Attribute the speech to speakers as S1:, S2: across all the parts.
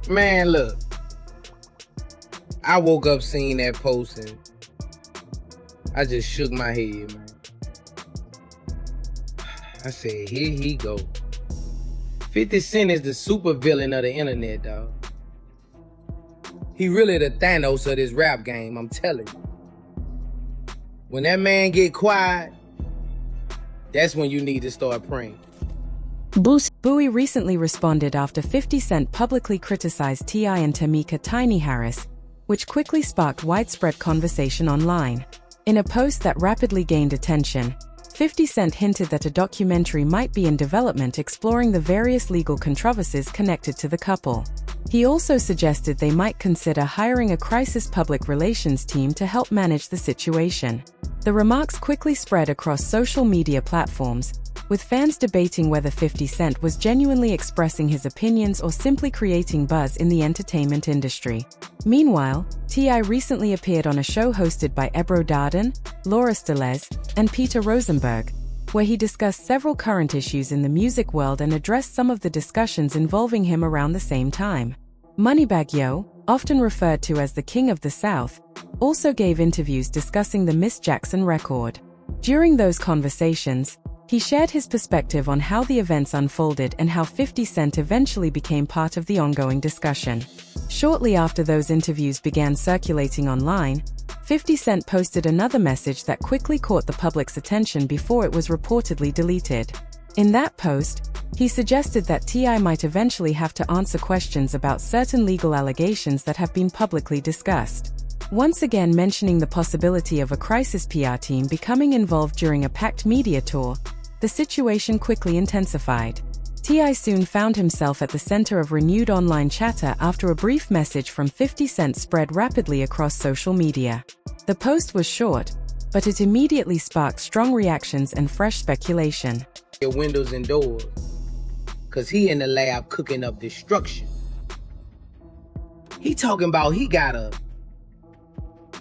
S1: Man, look. I woke up seeing that post and I just shook my head, man. I said, here he go. 50 Cent is the super villain of the internet, dog. He really the Thanos of this rap game, I'm telling you. When that man get quiet, that's when you need to start praying.
S2: Boosie recently responded after 50 Cent publicly criticized T.I. and Tamika Tiny Harris, which quickly sparked widespread conversation online. In a post that rapidly gained attention, 50 Cent hinted that a documentary might be in development exploring the various legal controversies connected to the couple. He also suggested they might consider hiring a crisis public relations team to help manage the situation. The remarks quickly spread across social media platforms, with fans debating whether 50 Cent was genuinely expressing his opinions or simply creating buzz in the entertainment industry. Meanwhile, T.I. recently appeared on a show hosted by Ebro Darden, Laura Stelez, and Peter Rosenberg, where he discussed several current issues in the music world and addressed some of the discussions involving him around the same time. Moneybagg Yo, often referred to as the King of the South, also gave interviews discussing the Miss Jackson record. During those conversations, he shared his perspective on how the events unfolded and how 50 Cent eventually became part of the ongoing discussion. Shortly after those interviews began circulating online, 50 Cent posted another message that quickly caught the public's attention before it was reportedly deleted. In that post, he suggested that T.I. might eventually have to answer questions about certain legal allegations that have been publicly discussed. Once again mentioning the possibility of a crisis PR team becoming involved during a packed media tour, the situation quickly intensified. T.I. soon found himself at the center of renewed online chatter after a brief message from 50 Cent spread rapidly across social media. The post was short, but it immediately sparked strong reactions and fresh speculation.
S1: Your windows and doors, cause he in the lab cooking up destruction. He talking about he gotta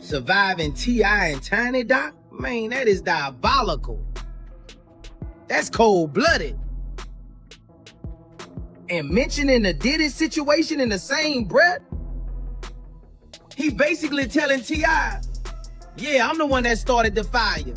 S1: surviving T.I. and Tiny Doc? Man, that is diabolical. That's cold-blooded. And mentioning the Diddy situation in the same breath, he basically telling T.I., yeah, I'm the one that started the fire.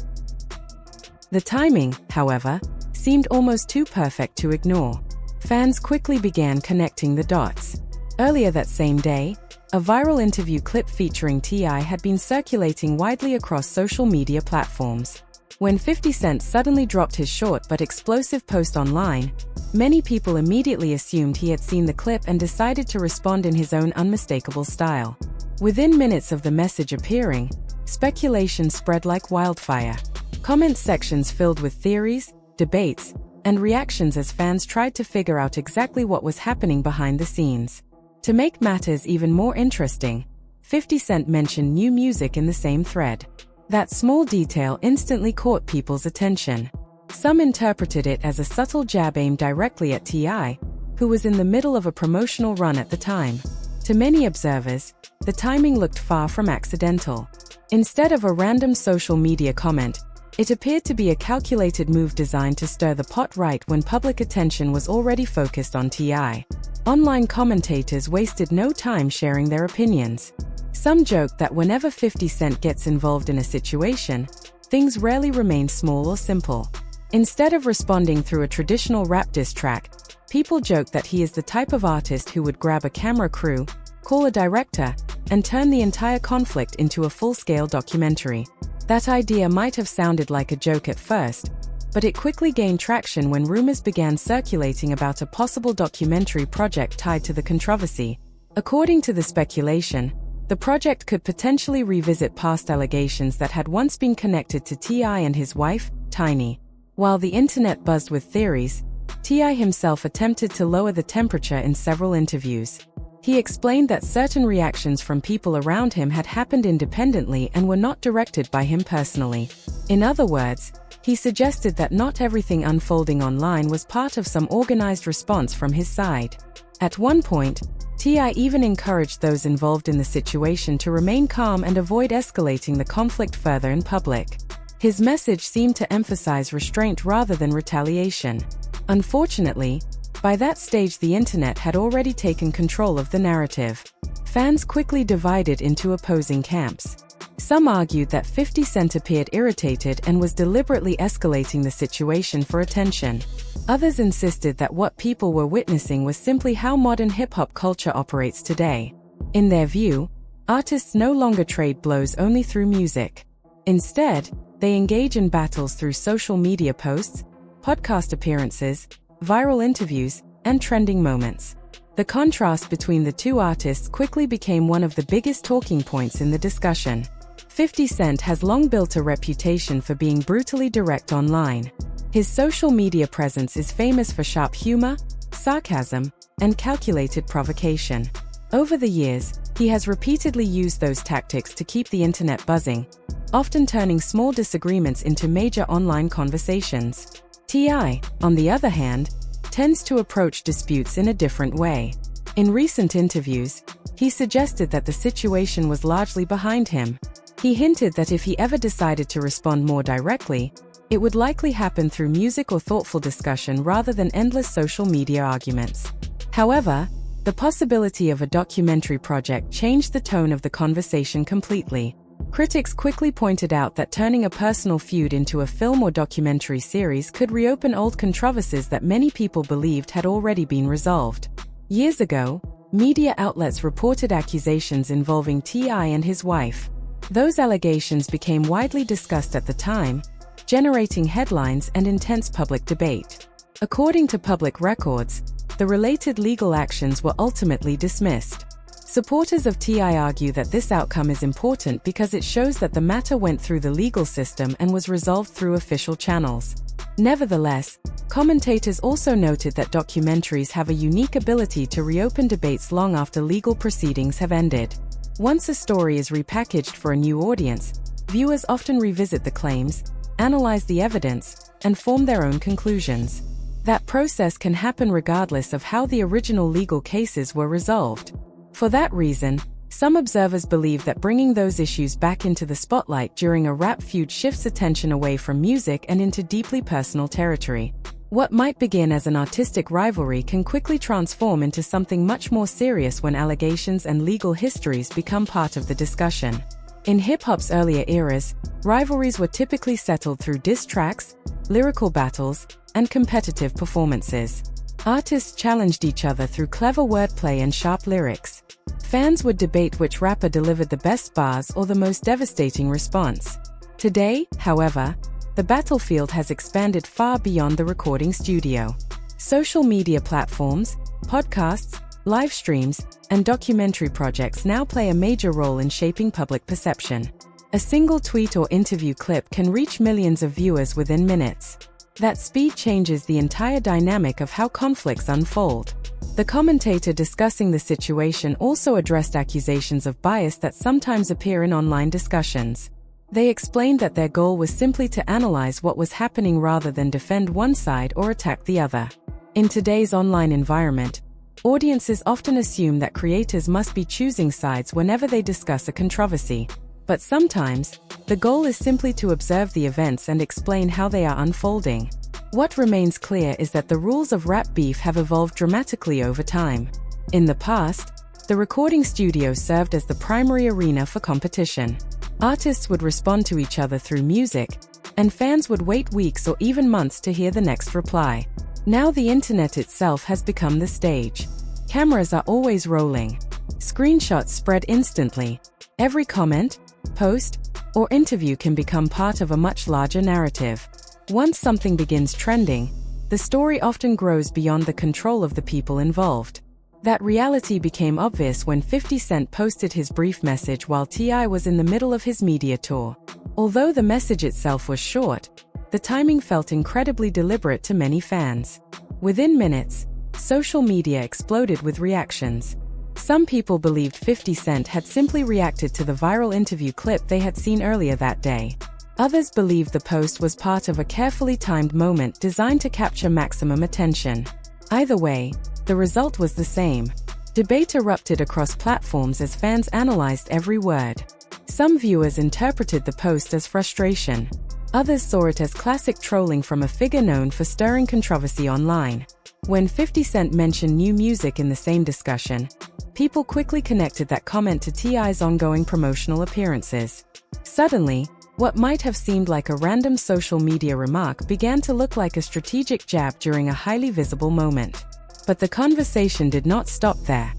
S2: The timing, however, seemed almost too perfect to ignore. Fans quickly began connecting the dots. Earlier that same day, a viral interview clip featuring T.I. had been circulating widely across social media platforms. When 50 Cent suddenly dropped his short but explosive post online, many people immediately assumed he had seen the clip and decided to respond in his own unmistakable style. Within minutes of the message appearing, speculation spread like wildfire. Comment sections filled with theories, debates, and reactions as fans tried to figure out exactly what was happening behind the scenes. To make matters even more interesting, 50 Cent mentioned new music in the same thread. That small detail instantly caught people's attention. Some interpreted it as a subtle jab aimed directly at T.I., who was in the middle of a promotional run at the time. To many observers, the timing looked far from accidental. Instead of a random social media comment, it appeared to be a calculated move designed to stir the pot right when public attention was already focused on T.I. Online commentators wasted no time sharing their opinions. Some joked that whenever 50 Cent gets involved in a situation, things rarely remain small or simple. Instead of responding through a traditional rap diss track, people joked that he is the type of artist who would grab a camera crew, call a director, and turn the entire conflict into a full-scale documentary. That idea might have sounded like a joke at first, but it quickly gained traction when rumors began circulating about a possible documentary project tied to the controversy. According to the speculation, the project could potentially revisit past allegations that had once been connected to T.I. and his wife, Tiny. While the internet buzzed with theories, T.I. himself attempted to lower the temperature in several interviews. He explained that certain reactions from people around him had happened independently and were not directed by him personally. In other words, he suggested that not everything unfolding online was part of some organized response from his side. At one point, T.I. even encouraged those involved in the situation to remain calm and avoid escalating the conflict further in public. His message seemed to emphasize restraint rather than retaliation. Unfortunately, By that stage, the internet had already taken control of the narrative. Fans quickly divided into opposing camps. Some argued that 50 Cent appeared irritated and was deliberately escalating the situation for attention. Others insisted that what people were witnessing was simply how modern hip-hop culture operates today. In their view, artists no longer trade blows only through music. Instead, they engage in battles through social media posts, podcast appearances, viral interviews, and trending moments. The contrast between the two artists quickly became one of the biggest talking points in the discussion. 50 Cent has long built a reputation for being brutally direct online. His social media presence is famous for sharp humor, sarcasm, and calculated provocation. Over the years, he has repeatedly used those tactics to keep the internet buzzing, often turning small disagreements into major online conversations. T.I., on the other hand, tends to approach disputes in a different way. In recent interviews, he suggested that the situation was largely behind him. He hinted that if he ever decided to respond more directly, it would likely happen through music or thoughtful discussion rather than endless social media arguments. However, the possibility of a documentary project changed the tone of the conversation completely. Critics quickly pointed out that turning a personal feud into a film or documentary series could reopen old controversies that many people believed had already been resolved. Years ago, media outlets reported accusations involving T.I. and his wife. Those allegations became widely discussed at the time, generating headlines and intense public debate. According to public records, the related legal actions were ultimately dismissed. Supporters of T.I. argue that this outcome is important because it shows that the matter went through the legal system and was resolved through official channels. Nevertheless, commentators also noted that documentaries have a unique ability to reopen debates long after legal proceedings have ended. Once a story is repackaged for a new audience, viewers often revisit the claims, analyze the evidence, and form their own conclusions. That process can happen regardless of how the original legal cases were resolved. For that reason, some observers believe that bringing those issues back into the spotlight during a rap feud shifts attention away from music and into deeply personal territory. What might begin as an artistic rivalry can quickly transform into something much more serious when allegations and legal histories become part of the discussion. In hip-hop's earlier eras, rivalries were typically settled through diss tracks, lyrical battles, and competitive performances. Artists challenged each other through clever wordplay and sharp lyrics. Fans would debate which rapper delivered the best bars or the most devastating response. Today, however, the battlefield has expanded far beyond the recording studio. Social media platforms, podcasts, live streams, and documentary projects now play a major role in shaping public perception. A single tweet or interview clip can reach millions of viewers within minutes. That speed changes the entire dynamic of how conflicts unfold. The commentator discussing the situation also addressed accusations of bias that sometimes appear in online discussions. They explained that their goal was simply to analyze what was happening rather than defend one side or attack the other. In today's online environment, audiences often assume that creators must be choosing sides whenever they discuss a controversy. But sometimes, the goal is simply to observe the events and explain how they are unfolding. What remains clear is that the rules of rap beef have evolved dramatically over time. In the past, the recording studio served as the primary arena for competition. Artists would respond to each other through music, and fans would wait weeks or even months to hear the next reply. Now the internet itself has become the stage. Cameras are always rolling. Screenshots spread instantly. Every comment, post, or interview can become part of a much larger narrative. Once something begins trending, the story often grows beyond the control of the people involved. That reality became obvious when 50 Cent posted his brief message while T.I. was in the middle of his media tour. Although the message itself was short, the timing felt incredibly deliberate to many fans. Within minutes, social media exploded with reactions. Some people believed 50 Cent had simply reacted to the viral interview clip they had seen earlier that day. Others believed the post was part of a carefully timed moment designed to capture maximum attention. Either way, the result was the same. Debate erupted across platforms as fans analyzed every word. Some viewers interpreted the post as frustration. Others saw it as classic trolling from a figure known for stirring controversy online. When 50 Cent mentioned new music in the same discussion, people quickly connected that comment to T.I.'s ongoing promotional appearances. Suddenly, what might have seemed like a random social media remark began to look like a strategic jab during a highly visible moment. But the conversation did not stop there.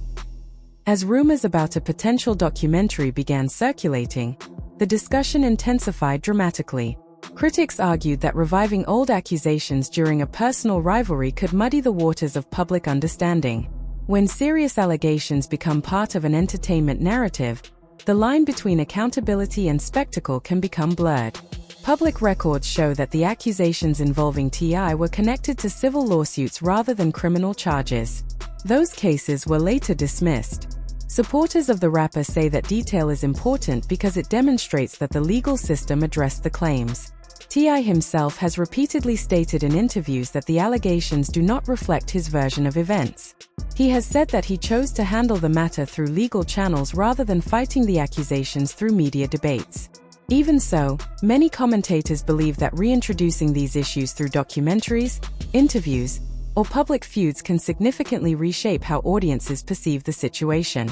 S2: As rumors about a potential documentary began circulating, the discussion intensified dramatically. Critics argued that reviving old accusations during a personal rivalry could muddy the waters of public understanding. When serious allegations become part of an entertainment narrative, the line between accountability and spectacle can become blurred. Public records show that the accusations involving T.I. were connected to civil lawsuits rather than criminal charges. Those cases were later dismissed. Supporters of the rapper say that detail is important because it demonstrates that the legal system addressed the claims. T.I. himself has repeatedly stated in interviews that the allegations do not reflect his version of events. He has said that he chose to handle the matter through legal channels rather than fighting the accusations through media debates. Even so, many commentators believe that reintroducing these issues through documentaries, interviews, or public feuds can significantly reshape how audiences perceive the situation.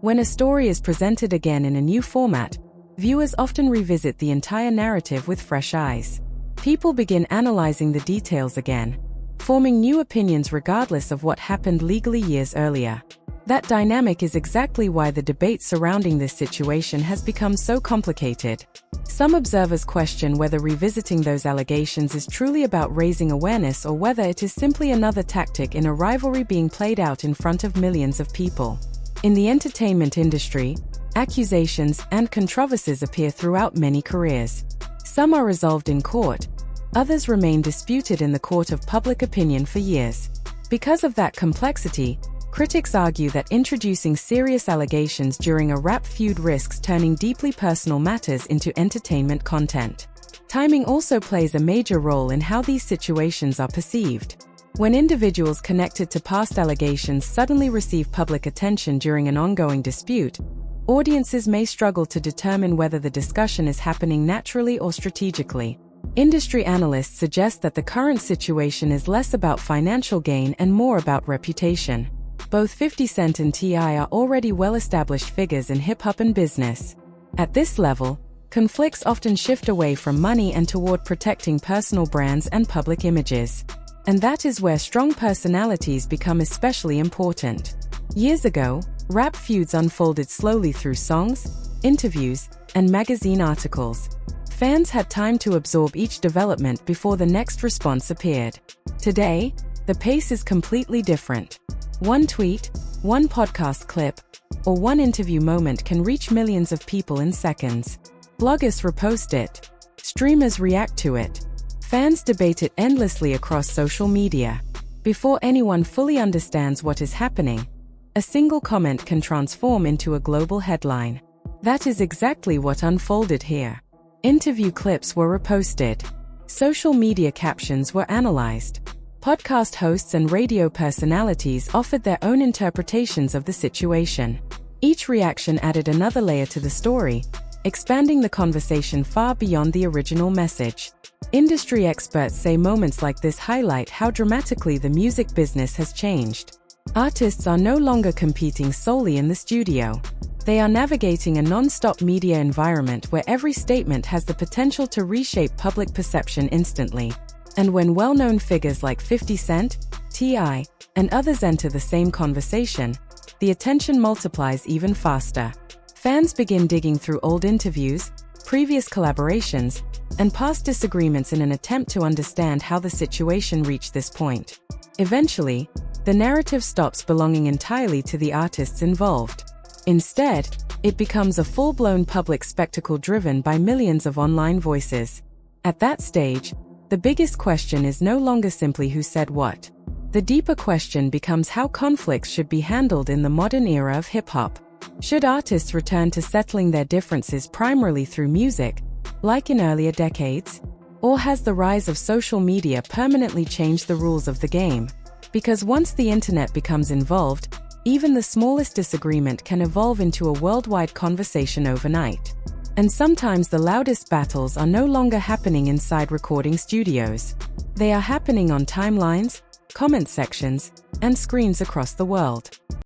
S2: When a story is presented again in a new format, viewers often revisit the entire narrative with fresh eyes. People begin analyzing the details again, forming new opinions regardless of what happened legally years earlier. That dynamic is exactly why the debate surrounding this situation has become so complicated. Some observers question whether revisiting those allegations is truly about raising awareness or whether it is simply another tactic in a rivalry being played out in front of millions of people. In the entertainment industry, accusations and controversies appear throughout many careers. Some are resolved in court, others remain disputed in the court of public opinion for years. Because of that complexity, critics argue that introducing serious allegations during a rap feud risks turning deeply personal matters into entertainment content. Timing also plays a major role in how these situations are perceived. When individuals connected to past allegations suddenly receive public attention during an ongoing dispute, audiences may struggle to determine whether the discussion is happening naturally or strategically. Industry analysts suggest that the current situation is less about financial gain and more about reputation. Both 50 Cent and T.I. are already well-established figures in hip-hop and business. At this level, conflicts often shift away from money and toward protecting personal brands and public images. And that is where strong personalities become especially important. Years ago, rap feuds unfolded slowly through songs, interviews, and magazine articles. Fans had time to absorb each development before the next response appeared. Today, the pace is completely different. One tweet, one podcast clip, or one interview moment can reach millions of people in seconds. Bloggers repost it. Streamers react to it. Fans debate it endlessly across social media. Before anyone fully understands what is happening, a single comment can transform into a global headline. That is exactly what unfolded here. Interview clips were reposted. Social media captions were analyzed. Podcast hosts and radio personalities offered their own interpretations of the situation. Each reaction added another layer to the story, expanding the conversation far beyond the original message. Industry experts say moments like this highlight how dramatically the music business has changed. Artists are no longer competing solely in the studio. They are navigating a non-stop media environment where every statement has the potential to reshape public perception instantly. And when well-known figures like 50 Cent, T.I., and others enter the same conversation, the attention multiplies even faster. Fans begin digging through old interviews, previous collaborations, and past disagreements in an attempt to understand how the situation reached this point. Eventually, the narrative stops belonging entirely to the artists involved. Instead, it becomes a full-blown public spectacle driven by millions of online voices. At that stage, the biggest question is no longer simply who said what. The deeper question becomes how conflicts should be handled in the modern era of hip-hop. Should artists return to settling their differences primarily through music, like in earlier decades? Or has the rise of social media permanently changed the rules of the game? Because once the internet becomes involved, even the smallest disagreement can evolve into a worldwide conversation overnight. And sometimes the loudest battles are no longer happening inside recording studios. They are happening on timelines, comment sections, and screens across the world.